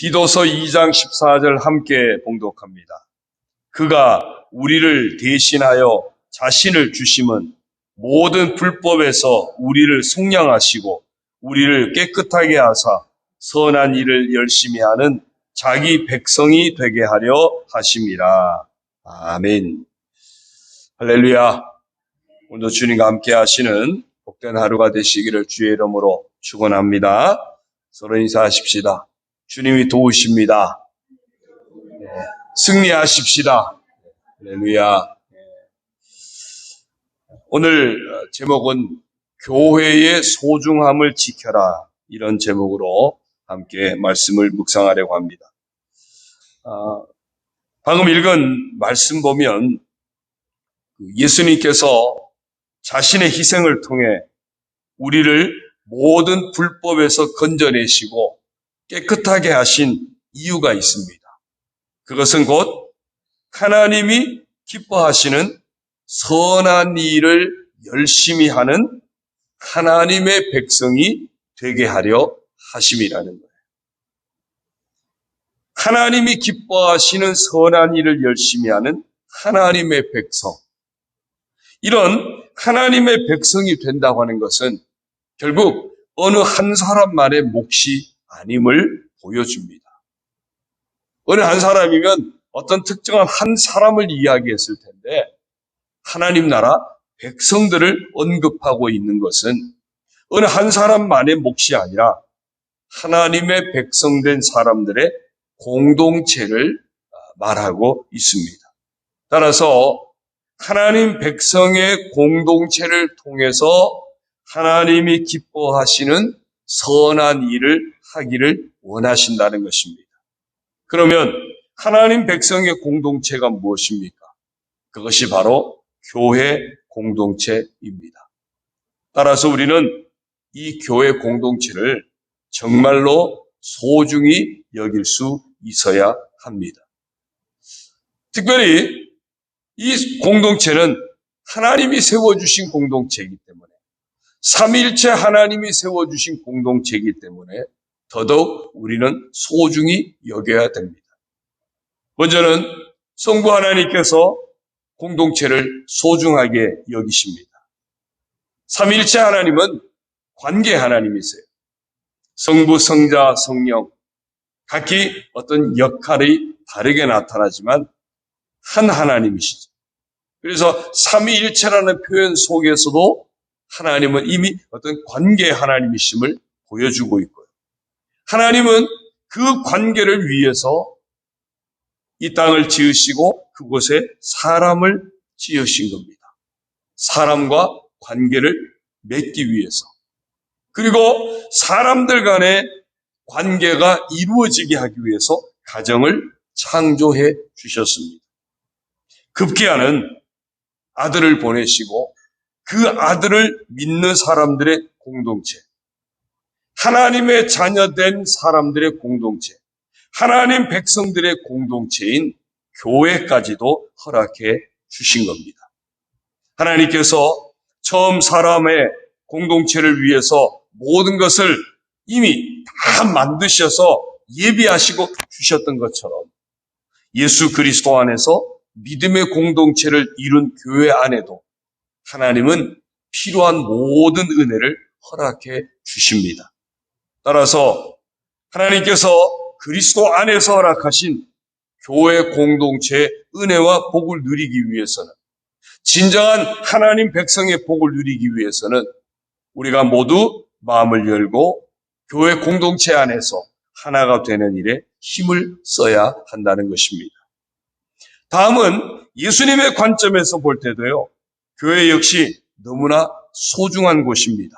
디도서 2장 14절 함께 봉독합니다. 그가 우리를 대신하여 자신을 주심은 모든 불법에서 우리를 속량하시고 우리를 깨끗하게 하사 선한 일을 열심히 하는 자기 백성이 되게 하려 하심이라. 아멘. 할렐루야. 오늘도 주님과 함께 하시는 복된 하루가 되시기를 주의 이름으로 축원합니다. 서로 인사하십시다. 주님이 도우십니다. 승리하십시다. 할렐루야. 오늘 제목은 교회의 소중함을 지켜라, 이런 제목으로 함께 말씀을 묵상하려고 합니다. 방금 읽은 말씀 보면 예수님께서 자신의 희생을 통해 우리를 모든 불법에서 건져내시고 깨끗하게 하신 이유가 있습니다. 그것은 곧 하나님이 기뻐하시는 선한 일을 열심히 하는 하나님의 백성이 되게 하려 하심이라는 거예요. 하나님이 기뻐하시는 선한 일을 열심히 하는 하나님의 백성. 이런 하나님의 백성이 된다고 하는 것은 결국 어느 한 사람만의 몫이 아님을 보여줍니다. 어느 한 사람이면 어떤 특정한 한 사람을 이야기했을 텐데, 하나님 나라 백성들을 언급하고 있는 것은 어느 한 사람만의 몫이 아니라 하나님의 백성된 사람들의 공동체를 말하고 있습니다. 따라서 하나님 백성의 공동체를 통해서 하나님이 기뻐하시는 선한 일을 하기를 원하신다는 것입니다. 그러면 하나님 백성의 공동체가 무엇입니까? 그것이 바로 교회 공동체입니다. 따라서 우리는 이 교회 공동체를 정말로 소중히 여길 수 있어야 합니다. 특별히 이 공동체는 하나님이 세워주신 공동체이기 때문에, 삼위일체 하나님이 세워주신 공동체이기 때문에 더더욱 우리는 소중히 여겨야 됩니다. 먼저는 성부 하나님께서 공동체를 소중하게 여기십니다. 삼위일체 하나님은 관계 하나님이세요. 성부, 성자, 성령 각기 어떤 역할이 다르게 나타나지만 한 하나님이시죠. 그래서 삼위일체라는 표현 속에서도 하나님은 이미 어떤 관계 하나님이심을 보여주고 있고요. 하나님은 그 관계를 위해서 이 땅을 지으시고 그곳에 사람을 지으신 겁니다. 사람과 관계를 맺기 위해서. 그리고 사람들 간의 관계가 이루어지게 하기 위해서 가정을 창조해 주셨습니다. 급기야는 아들을 보내시고 그 아들을 믿는 사람들의 공동체, 하나님의 자녀된 사람들의 공동체, 하나님 백성들의 공동체인 교회까지도 허락해 주신 겁니다. 하나님께서 처음 사람의 공동체를 위해서 모든 것을 이미 다 만드셔서 예비하시고 주셨던 것처럼 예수 그리스도 안에서 믿음의 공동체를 이룬 교회 안에도 하나님은 필요한 모든 은혜를 허락해 주십니다. 따라서 하나님께서 그리스도 안에서 허락하신 교회 공동체의 은혜와 복을 누리기 위해서는, 진정한 하나님 백성의 복을 누리기 위해서는 우리가 모두 마음을 열고 교회 공동체 안에서 하나가 되는 일에 힘을 써야 한다는 것입니다. 다음은 예수님의 관점에서 볼 때도요, 교회 역시 너무나 소중한 곳입니다.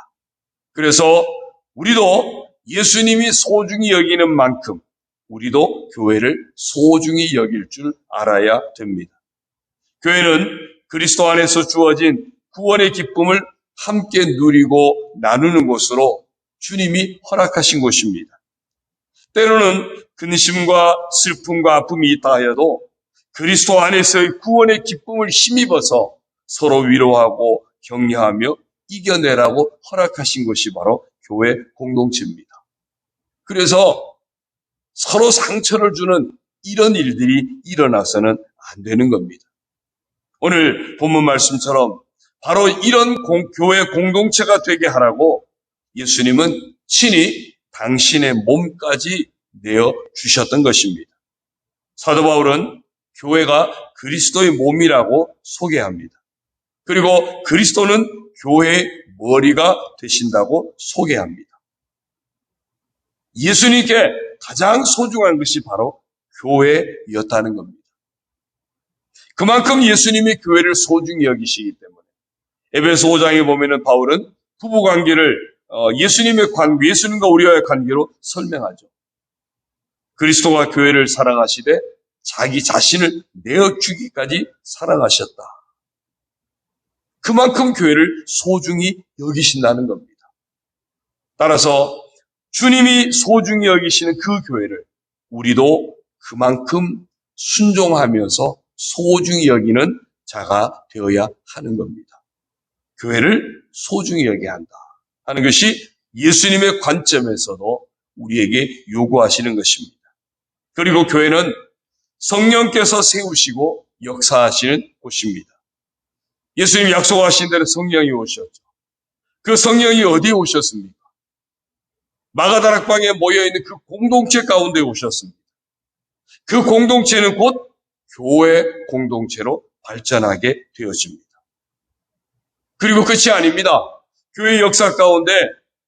그래서 우리도 예수님이 소중히 여기는 만큼 우리도 교회를 소중히 여길 줄 알아야 됩니다. 교회는 그리스도 안에서 주어진 구원의 기쁨을 함께 누리고 나누는 곳으로 주님이 허락하신 곳입니다. 때로는 근심과 슬픔과 아픔이 있다 하여도 그리스도 안에서의 구원의 기쁨을 힘입어서 서로 위로하고 격려하며 이겨내라고 허락하신 것이 바로 교회 공동체입니다. 그래서 서로 상처를 주는 이런 일들이 일어나서는 안 되는 겁니다. 오늘 본문 말씀처럼 바로 이런 교회 공동체가 되게 하라고 예수님은 친히 당신의 몸까지 내어 주셨던 것입니다. 사도 바울은 교회가 그리스도의 몸이라고 소개합니다. 그리고 그리스도는 교회의 머리가 되신다고 소개합니다. 예수님께 가장 소중한 것이 바로 교회였다는 겁니다. 그만큼 예수님이 교회를 소중히 여기시기 때문에 에베소 5장에 보면은 바울은 부부관계를 예수님과 우리와의 관계로 설명하죠. 그리스도가 교회를 사랑하시되 자기 자신을 내어주기까지 사랑하셨다. 그만큼 교회를 소중히 여기신다는 겁니다. 따라서 주님이 소중히 여기시는 그 교회를 우리도 그만큼 순종하면서 소중히 여기는 자가 되어야 하는 겁니다. 교회를 소중히 여겨야 한다 하는 것이 예수님의 관점에서도 우리에게 요구하시는 것입니다. 그리고 교회는 성령께서 세우시고 역사하시는 곳입니다. 예수님 약속하신 대로 성령이 오셨죠. 그 성령이 어디에 오셨습니까? 마가다락방에 모여있는 그 공동체 가운데 오셨습니다. 그 공동체는 곧 교회 공동체로 발전하게 되어집니다. 그리고 끝이 아닙니다. 교회 역사 가운데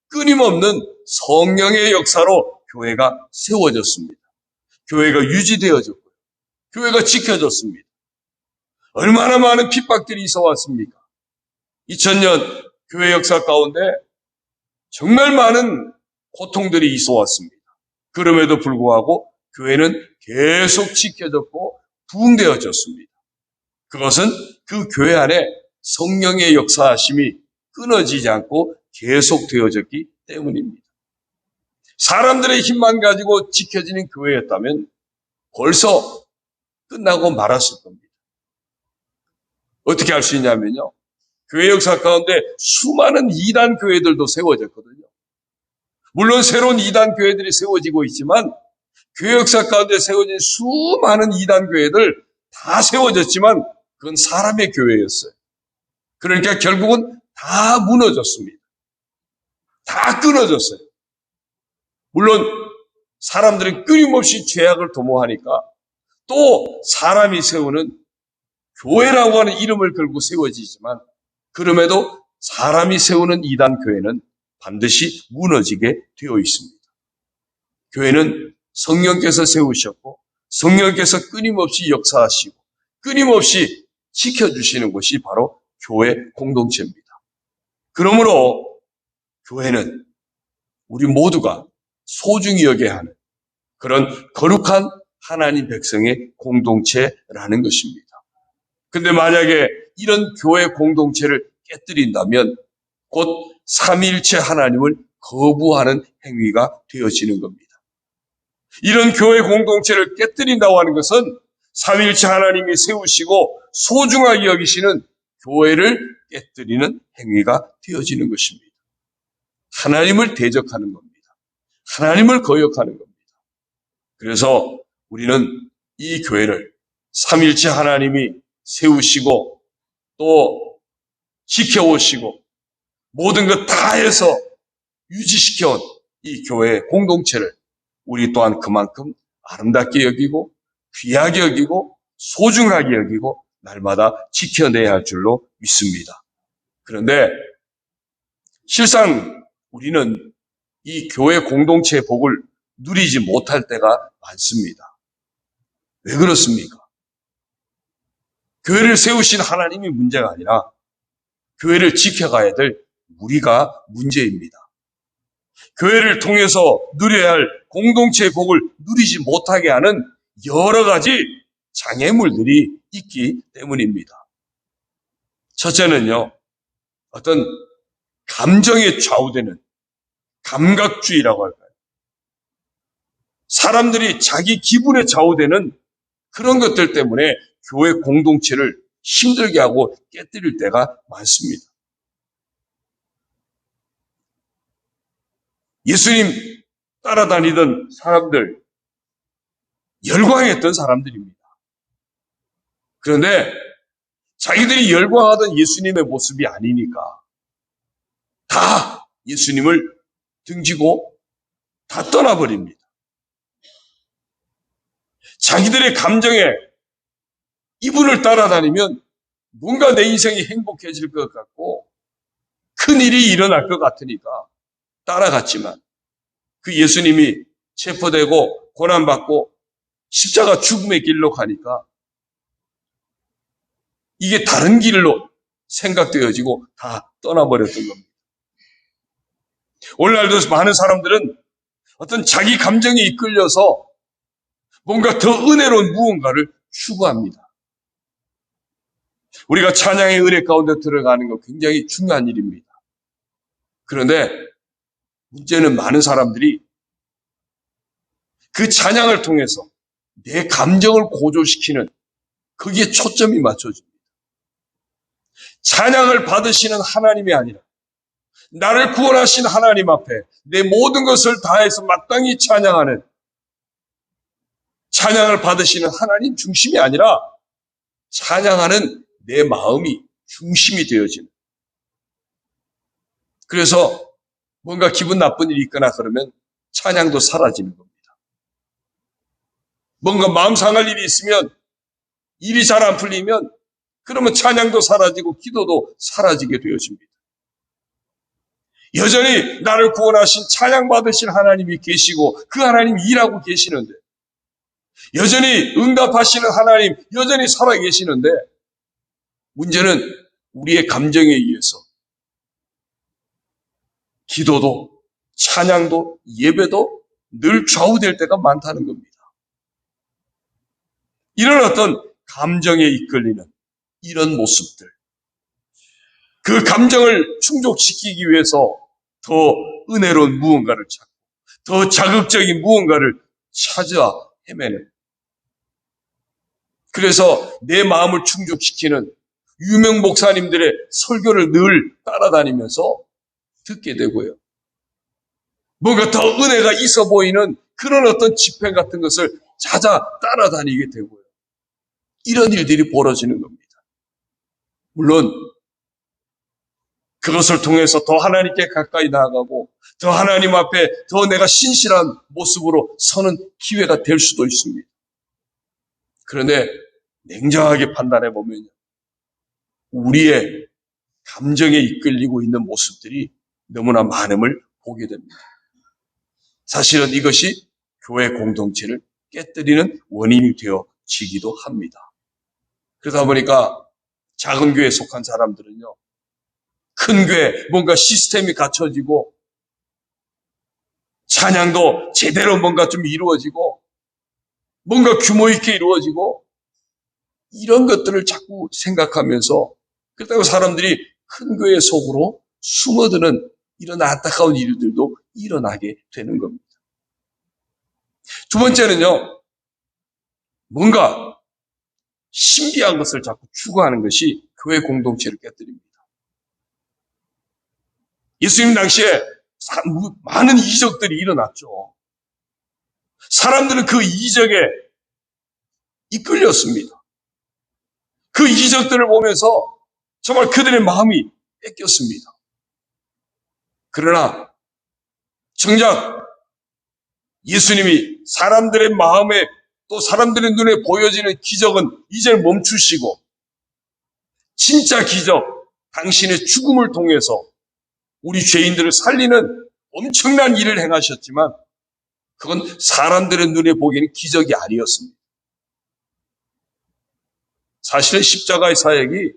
끊임없는 성령의 역사로 교회가 세워졌습니다. 교회가 유지되어졌고요. 교회가 지켜졌습니다. 얼마나 많은 핍박들이 있어 왔습니까? 2000년 교회 역사 가운데 정말 많은 고통들이 있어 왔습니다. 그럼에도 불구하고 교회는 계속 지켜졌고 부흥되어졌습니다. 그것은 그 교회 안에 성령의 역사하심이 끊어지지 않고 계속되어졌기 때문입니다. 사람들의 힘만 가지고 지켜지는 교회였다면 벌써 끝나고 말았을 겁니다. 어떻게 할 수 있냐면요. 교회 역사 가운데 수많은 이단 교회들도 세워졌거든요. 물론 새로운 이단 교회들이 세워지고 있지만 교회 역사 가운데 세워진 수많은 이단 교회들 다 세워졌지만 그건 사람의 교회였어요. 그러니까 결국은 다 무너졌습니다. 다 끊어졌어요. 물론 사람들은 끊임없이 죄악을 도모하니까 또 사람이 세우는 교회라고 하는 이름을 걸고 세워지지만 그럼에도 사람이 세우는 이단 교회는 반드시 무너지게 되어 있습니다. 교회는 성령께서 세우셨고 성령께서 끊임없이 역사하시고 끊임없이 지켜주시는 것이 바로 교회 공동체입니다. 그러므로 교회는 우리 모두가 소중히 여겨야 하는 그런 거룩한 하나님 백성의 공동체라는 것입니다. 근데 만약에 이런 교회 공동체를 깨뜨린다면 곧 삼위일체 하나님을 거부하는 행위가 되어지는 겁니다. 이런 교회 공동체를 깨뜨린다고 하는 것은 삼위일체 하나님이 세우시고 소중하게 여기시는 교회를 깨뜨리는 행위가 되어지는 것입니다. 하나님을 대적하는 겁니다. 하나님을 거역하는 겁니다. 그래서 우리는 이 교회를 삼위일체 하나님이 세우시고 또 지켜오시고 모든 것 다 해서 유지시켜온 이 교회의 공동체를 우리 또한 그만큼 아름답게 여기고 귀하게 여기고 소중하게 여기고 날마다 지켜내야 할 줄로 믿습니다. 그런데 실상 우리는 이 교회 공동체의 복을 누리지 못할 때가 많습니다. 왜 그렇습니까? 교회를 세우신 하나님이 문제가 아니라 교회를 지켜가야 될 우리가 문제입니다. 교회를 통해서 누려야 할 공동체의 복을 누리지 못하게 하는 여러 가지 장애물들이 있기 때문입니다. 첫째는요, 어떤 감정에 좌우되는 감각주의라고 할까요? 사람들이 자기 기분에 좌우되는 그런 것들 때문에 교회 공동체를 힘들게 하고 깨뜨릴 때가 많습니다. 예수님 따라다니던 사람들, 열광했던 사람들입니다. 그런데 자기들이 열광하던 예수님의 모습이 아니니까 다 예수님을 등지고 다 떠나버립니다. 자기들의 감정에 이분을 따라다니면 뭔가 내 인생이 행복해질 것 같고 큰 일이 일어날 것 같으니까 따라갔지만 그 예수님이 체포되고 고난받고 십자가 죽음의 길로 가니까 이게 다른 길로 생각되어지고 다 떠나버렸던 겁니다. 오늘날도 많은 사람들은 어떤 자기 감정에 이끌려서 뭔가 더 은혜로운 무언가를 추구합니다. 우리가 찬양의 은혜 가운데 들어가는 거 굉장히 중요한 일입니다. 그런데 문제는 많은 사람들이 그 찬양을 통해서 내 감정을 고조시키는 거기에 초점이 맞춰집니다. 찬양을 받으시는 하나님이 아니라 나를 구원하신 하나님 앞에 내 모든 것을 다해서 마땅히 찬양하는 찬양을 받으시는 하나님 중심이 아니라 찬양하는 내 마음이 중심이 되어지는. 그래서 뭔가 기분 나쁜 일이 있거나 그러면 찬양도 사라지는 겁니다. 뭔가 마음 상할 일이 있으면 일이 잘 안 풀리면 그러면 찬양도 사라지고 기도도 사라지게 되어집니다. 여전히 나를 구원하신 찬양 받으신 하나님이 계시고 그 하나님이 일하고 계시는데 여전히 응답하시는 하나님 여전히 살아계시는데 문제는 우리의 감정에 의해서 기도도 찬양도 예배도 늘 좌우될 때가 많다는 겁니다. 이런 어떤 감정에 이끌리는 이런 모습들, 그 감정을 충족시키기 위해서 더 은혜로운 무언가를 찾고 더 자극적인 무언가를 찾아 헤매는, 그래서 내 마음을 충족시키는 유명 목사님들의 설교를 늘 따라다니면서 듣게 되고요. 뭔가 더 은혜가 있어 보이는 그런 어떤 집회 같은 것을 찾아 따라다니게 되고요. 이런 일들이 벌어지는 겁니다. 물론 그것을 통해서 더 하나님께 가까이 나아가고 더 하나님 앞에 더 내가 신실한 모습으로 서는 기회가 될 수도 있습니다. 그런데 냉정하게 판단해 보면 우리의 감정에 이끌리고 있는 모습들이 너무나 많음을 보게 됩니다. 사실은 이것이 교회 공동체를 깨뜨리는 원인이 되어지기도 합니다. 그러다 보니까 작은 교회에 속한 사람들은요, 큰 교회 뭔가 시스템이 갖춰지고 찬양도 제대로 뭔가 좀 이루어지고 뭔가 규모 있게 이루어지고 이런 것들을 자꾸 생각하면서 그렇다고 사람들이 큰 교회 속으로 숨어드는 이런 안타까운 일들도 일어나게 되는 겁니다. 두 번째는요, 뭔가 신비한 것을 자꾸 추구하는 것이 교회 공동체를 깨뜨립니다. 예수님 당시에 많은 이적들이 일어났죠. 사람들은 그 이적에 이끌렸습니다. 그 이적들을 보면서 정말 그들의 마음이 뺏겼습니다. 그러나 정작 예수님이 사람들의 마음에 또 사람들의 눈에 보여지는 기적은 이제 멈추시고 진짜 기적, 당신의 죽음을 통해서 우리 죄인들을 살리는 엄청난 일을 행하셨지만 그건 사람들의 눈에 보기에는 기적이 아니었습니다. 사실은 십자가의 사역이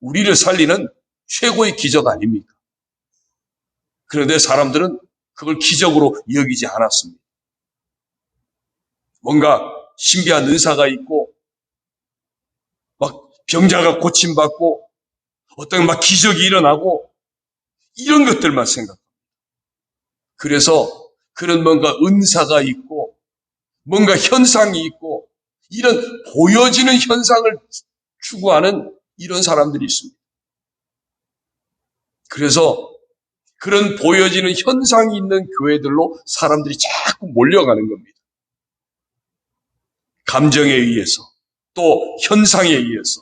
우리를 살리는 최고의 기적 아닙니까? 그런데 사람들은 그걸 기적으로 여기지 않았습니다. 뭔가 신비한 은사가 있고 막 병자가 고침받고 어떤 막 기적이 일어나고 이런 것들만 생각합니다. 그래서 그런 뭔가 은사가 있고 뭔가 현상이 있고 이런 보여지는 현상을 추구하는 이런 사람들이 있습니다. 그래서 그런 보여지는 현상이 있는 교회들로 사람들이 자꾸 몰려가는 겁니다. 감정에 의해서 또 현상에 의해서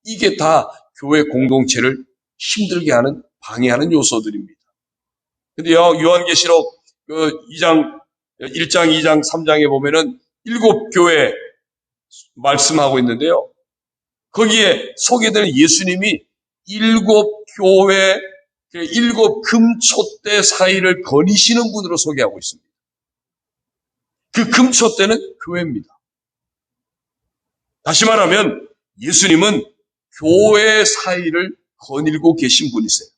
이게 다 교회 공동체를 힘들게 하는 방해하는 요소들입니다. 근데요, 요한계시록 1장, 2장, 3장에 보면은 7교회 말씀하고 있는데요. 거기에 소개되는 예수님이 7교회, 7금초대 사이를 거니시는 분으로 소개하고 있습니다. 그 금초대는 교회입니다. 다시 말하면 예수님은 교회 사이를 거닐고 계신 분이세요.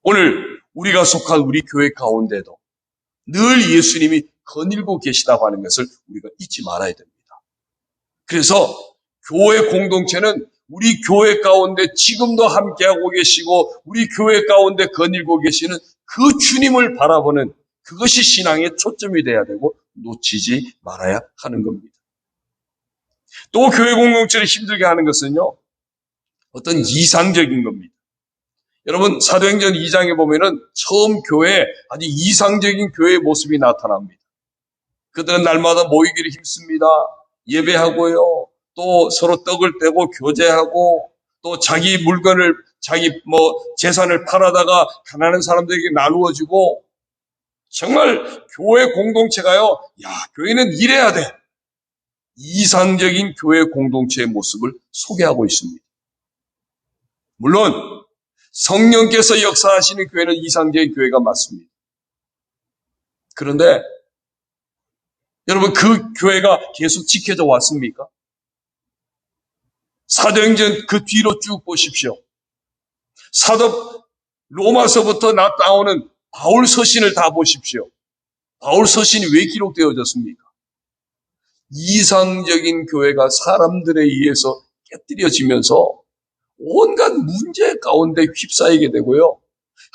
오늘 우리가 속한 우리 교회 가운데도 늘 예수님이 거닐고 계시다고 하는 것을 우리가 잊지 말아야 됩니다. 그래서 교회 공동체는 우리 교회 가운데 지금도 함께하고 계시고 우리 교회 가운데 거닐고 계시는 그 주님을 바라보는 그것이 신앙의 초점이 돼야 되고 놓치지 말아야 하는 겁니다. 또 교회 공동체를 힘들게 하는 것은요, 어떤 이상적인 겁니다. 여러분, 사도행전 2장에 보면은 처음 교회에 아주 이상적인 교회의 모습이 나타납니다. 그들은 날마다 모이기를 힘씁니다. 예배하고요. 또 서로 떡을 떼고 교제하고 또 자기 물건을 자기 재산을 팔아다가 가난한 사람들에게 나누어 주고 정말 교회 공동체가요. 야, 교회는 이래야 돼. 이상적인 교회 공동체의 모습을 소개하고 있습니다. 물론 성령께서 역사하시는 교회는 이상적인 교회가 맞습니다. 그런데 여러분 그 교회가 계속 지켜져 왔습니까? 사도행전 그 뒤로 쭉 보십시오. 사도 로마서부터 나오는 바울 서신을 다 보십시오. 바울 서신이 왜 기록되어졌습니까? 이상적인 교회가 사람들에 의해서 깨뜨려지면서 온갖 문제 가운데 휩싸이게 되고요.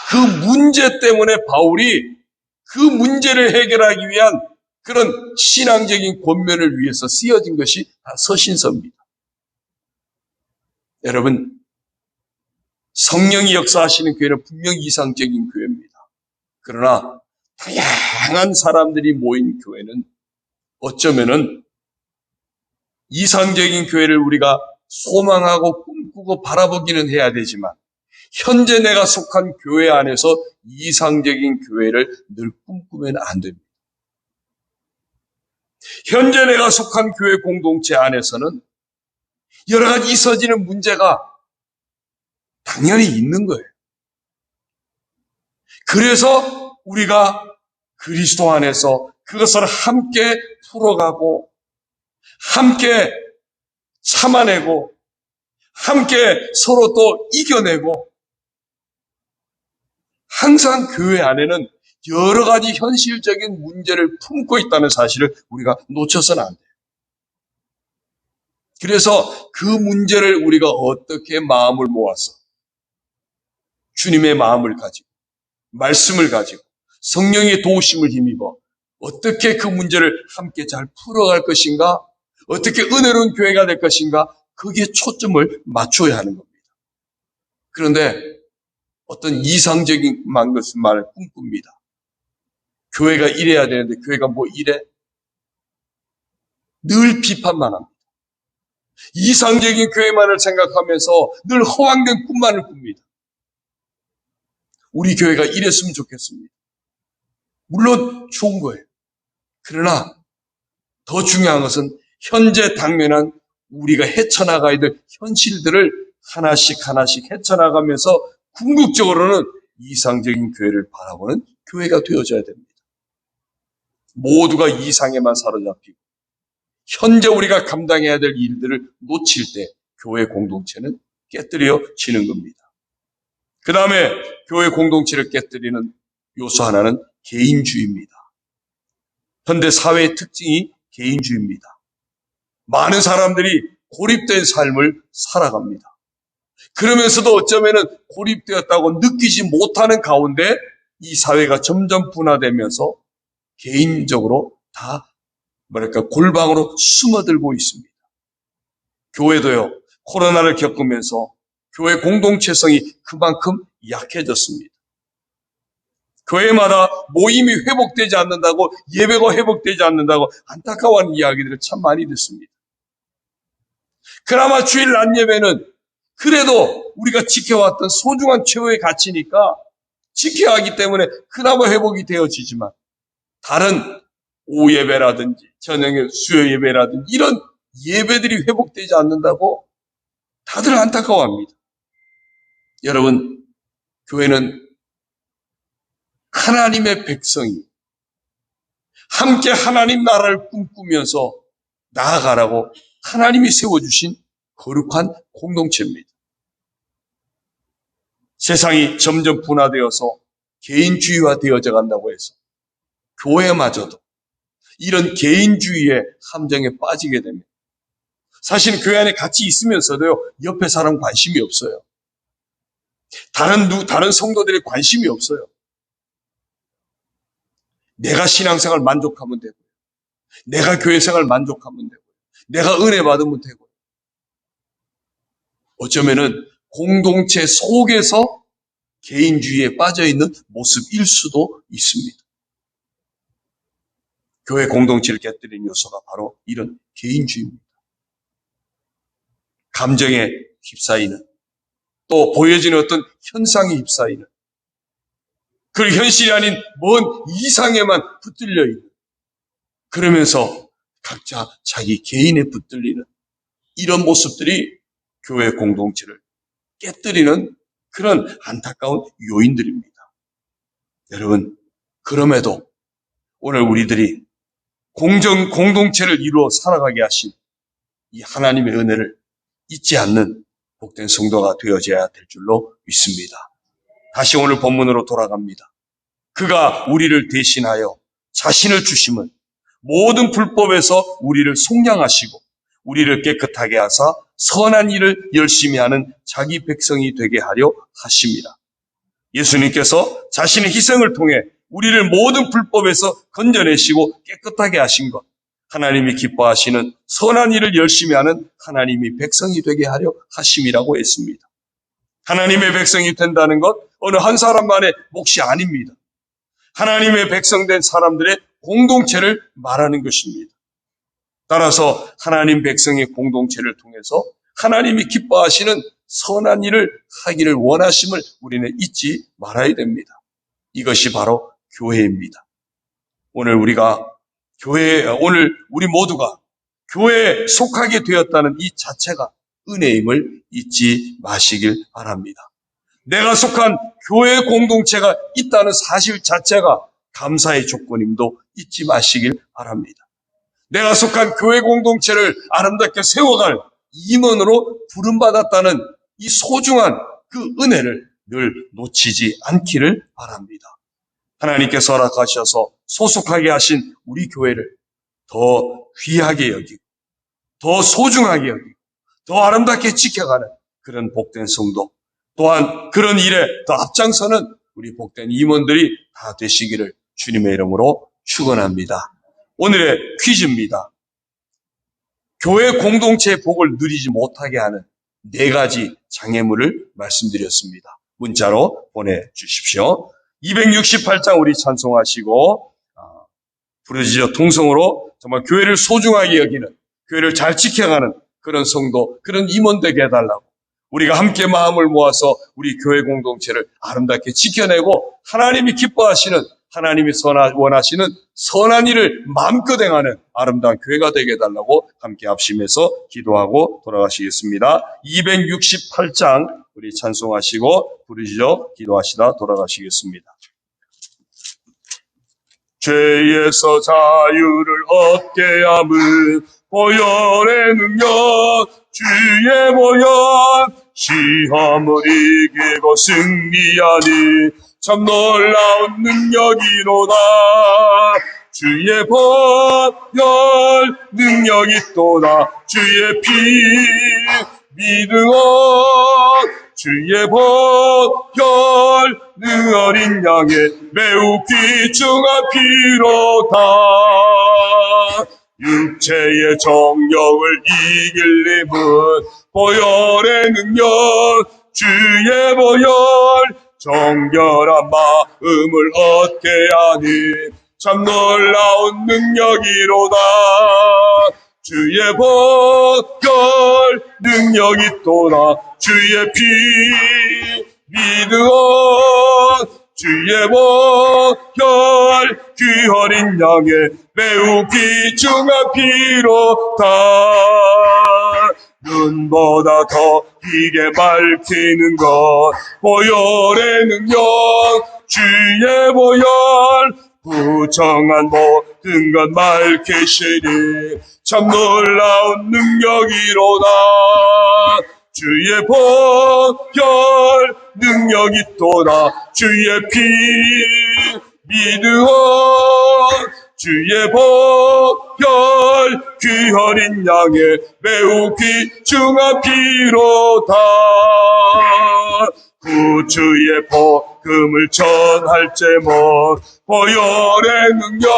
그 문제 때문에 바울이 그 문제를 해결하기 위한 그런 신앙적인 권면을 위해서 쓰여진 것이 다 서신서입니다. 여러분, 성령이 역사하시는 교회는 분명히 이상적인 교회입니다. 그러나 다양한 사람들이 모인 교회는 어쩌면은 이상적인 교회를 우리가 소망하고 꿈꾸고 바라보기는 해야 되지만 현재 내가 속한 교회 안에서 이상적인 교회를 늘 꿈꾸면 안 됩니다. 현재 내가 속한 교회 공동체 안에서는 여러 가지 있어지는 문제가 당연히 있는 거예요. 그래서 우리가 그리스도 안에서 그것을 함께 풀어가고 함께 참아내고 함께 서로 또 이겨내고 항상 교회 안에는 여러 가지 현실적인 문제를 품고 있다는 사실을 우리가 놓쳐서는 안 돼요. 그래서 그 문제를 우리가 어떻게 마음을 모아서 주님의 마음을 가지고 말씀을 가지고 성령의 도우심을 힘입어 어떻게 그 문제를 함께 잘 풀어갈 것인가, 어떻게 은혜로운 교회가 될 것인가, 거기에 초점을 맞춰야 하는 겁니다. 그런데 어떤 이상적인 것만을 꿈꿉니다. 교회가 이래야 되는데 교회가 뭐 이래? 늘 비판만 합니다. 이상적인 교회만을 생각하면서 늘 허황된 꿈만을 꿉니다. 우리 교회가 이랬으면 좋겠습니다. 물론 좋은 거예요. 그러나 더 중요한 것은 현재 당면한 우리가 헤쳐나가야 될 현실들을 하나씩 하나씩 헤쳐나가면서 궁극적으로는 이상적인 교회를 바라보는 교회가 되어져야 됩니다. 모두가 이상에만 사로잡히고 현재 우리가 감당해야 될 일들을 놓칠 때 교회 공동체는 깨뜨려지는 겁니다. 그 다음에 교회 공동체를 깨뜨리는 요소 하나는 개인주의입니다. 현대 사회의 특징이 개인주의입니다. 많은 사람들이 고립된 삶을 살아갑니다. 그러면서도 어쩌면은 고립되었다고 느끼지 못하는 가운데 이 사회가 점점 분화되면서 개인적으로 다 골방으로 숨어들고 있습니다. 교회도요, 코로나를 겪으면서 교회 공동체성이 그만큼 약해졌습니다. 교회마다 모임이 회복되지 않는다고, 예배가 회복되지 않는다고 안타까워하는 이야기들을 참 많이 듣습니다. 그나마 주일 낮 예배는 그래도 우리가 지켜왔던 소중한 최후의 가치니까 지켜야 하기 때문에 그나마 회복이 되어지지만, 다른 오후 예배라든지 저녁에 수요 예배라든지 이런 예배들이 회복되지 않는다고 다들 안타까워합니다. 여러분, 교회는 하나님의 백성이 함께 하나님 나라를 꿈꾸면서 나아가라고 하나님이 세워주신 거룩한 공동체입니다. 세상이 점점 분화되어서 개인주의화 되어져 간다고 해서 교회마저도 이런 개인주의의 함정에 빠지게 됩니다. 사실 교회 안에 같이 있으면서도요, 옆에 사람 관심이 없어요. 다른 성도들의 관심이 없어요. 내가 신앙생활 만족하면 되고, 내가 교회생활 만족하면 되고, 내가 은혜 받으면 되고, 어쩌면은 공동체 속에서 개인주의에 빠져있는 모습일 수도 있습니다. 교회 공동체를 깨뜨리는 요소가 바로 이런 개인주의입니다. 감정에 휩싸이는, 또 보여지는 어떤 현상에 휩싸이는, 그 현실이 아닌 먼 이상에만 붙들려 있는, 그러면서 각자 자기 개인에 붙들리는 이런 모습들이 교회 공동체를 깨뜨리는 그런 안타까운 요인들입니다. 여러분, 그럼에도 오늘 우리들이 공동체를 이루어 살아가게 하신 이 하나님의 은혜를 잊지 않는 복된 성도가 되어져야 될 줄로 믿습니다. 다시 오늘 본문으로 돌아갑니다. 그가 우리를 대신하여 자신을 주심은 모든 불법에서 우리를 속량하시고 우리를 깨끗하게 하사 선한 일을 열심히 하는 자기 백성이 되게 하려 하십니다. 예수님께서 자신의 희생을 통해 우리를 모든 불법에서 건져내시고 깨끗하게 하신 것, 하나님이 기뻐하시는 선한 일을 열심히 하는 하나님이 백성이 되게 하려 하심이라고 했습니다. 하나님의 백성이 된다는 것 어느 한 사람만의 몫이 아닙니다. 하나님의 백성된 사람들의 공동체를 말하는 것입니다. 따라서 하나님 백성의 공동체를 통해서 하나님이 기뻐하시는 선한 일을 하기를 원하심을 우리는 잊지 말아야 됩니다. 이것이 바로 교회입니다. 오늘 우리 모두가 교회에 속하게 되었다는 이 자체가 은혜임을 잊지 마시길 바랍니다. 내가 속한 교회 공동체가 있다는 사실 자체가 감사의 조건임도 잊지 마시길 바랍니다. 내가 속한 교회 공동체를 아름답게 세워갈 임원으로 부름받았다는 이 소중한 그 은혜를 늘 놓치지 않기를 바랍니다. 하나님께서 허락하셔서 소속하게 하신 우리 교회를 더 귀하게 여기고, 더 소중하게 여기고, 더 아름답게 지켜가는 그런 복된 성도, 또한 그런 일에 더 앞장서는 우리 복된 임원들이 다 되시기를 주님의 이름으로 축원합니다. 오늘의 퀴즈입니다. 교회 공동체의 복을 누리지 못하게 하는 4가지 장애물을 말씀드렸습니다. 문자로 보내주십시오. 268장 우리 찬송하시고 부르짖어 통성으로 정말 교회를 소중하게 여기는, 교회를 잘 지켜가는 그런 성도, 그런 임원 되게 해달라고 우리가 함께 마음을 모아서 우리 교회 공동체를 아름답게 지켜내고 하나님이 기뻐하시는, 하나님이 원하시는 선한 일을 마음껏 행하는 아름다운 교회가 되게 해달라고 함께 합심해서 기도하고 돌아가시겠습니다. 268장 우리 찬송하시고 부르짖어 기도하시다 돌아가시겠습니다. 죄에서 자유를 얻게 함은 보혈의 능력, 주의 보혈, 시험을 이기고 승리하니 참 놀라운 능력이로다. 주의 보혈 능력이 또다. 주의 피 믿음어 주의 보혈 능 어린 양의 매우 귀중한 피로다. 육체의 정욕을 이길 힘은 보혈의 능력, 주의 보혈, 정결한 마음을 얻게 하니 참 놀라운 능력이로다. 주의 보혈 능력이 있도다. 주의 피 믿으오. 주의 보혈 그 어린 양의 매우 귀중한 피로다. 눈보다 더 희게 밝히는 것 보혈의 능력. 주의 보혈 부정한 모든 것 밝히시니 참 놀라운 능력이로다. 주의 보혈 능력이 있도다. 주의 피 믿으오. 주의 보혈 그 어린 양의 매우 귀중한 피로다. 구주의 복음을 전할 제목 보혈의 능력.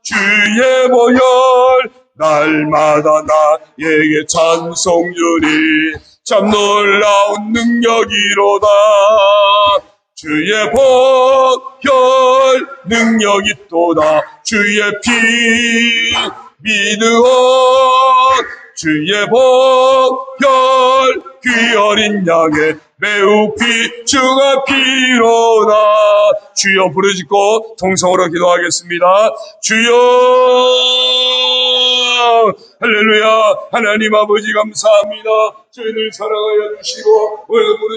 주의 보혈 날마다 나에게 찬송 주리 참 놀라운 능력이로다. 주의 보혈 능력이 있도다. 주의 피 믿으오. 주의 보혈 그 어린 양의 매우 귀중한 피로다. 주여 부르짖고 통성으로 기도하겠습니다. 주여 할렐루야. 하나님 아버지 감사합니다. 저희를 사랑하여 주시고 오늘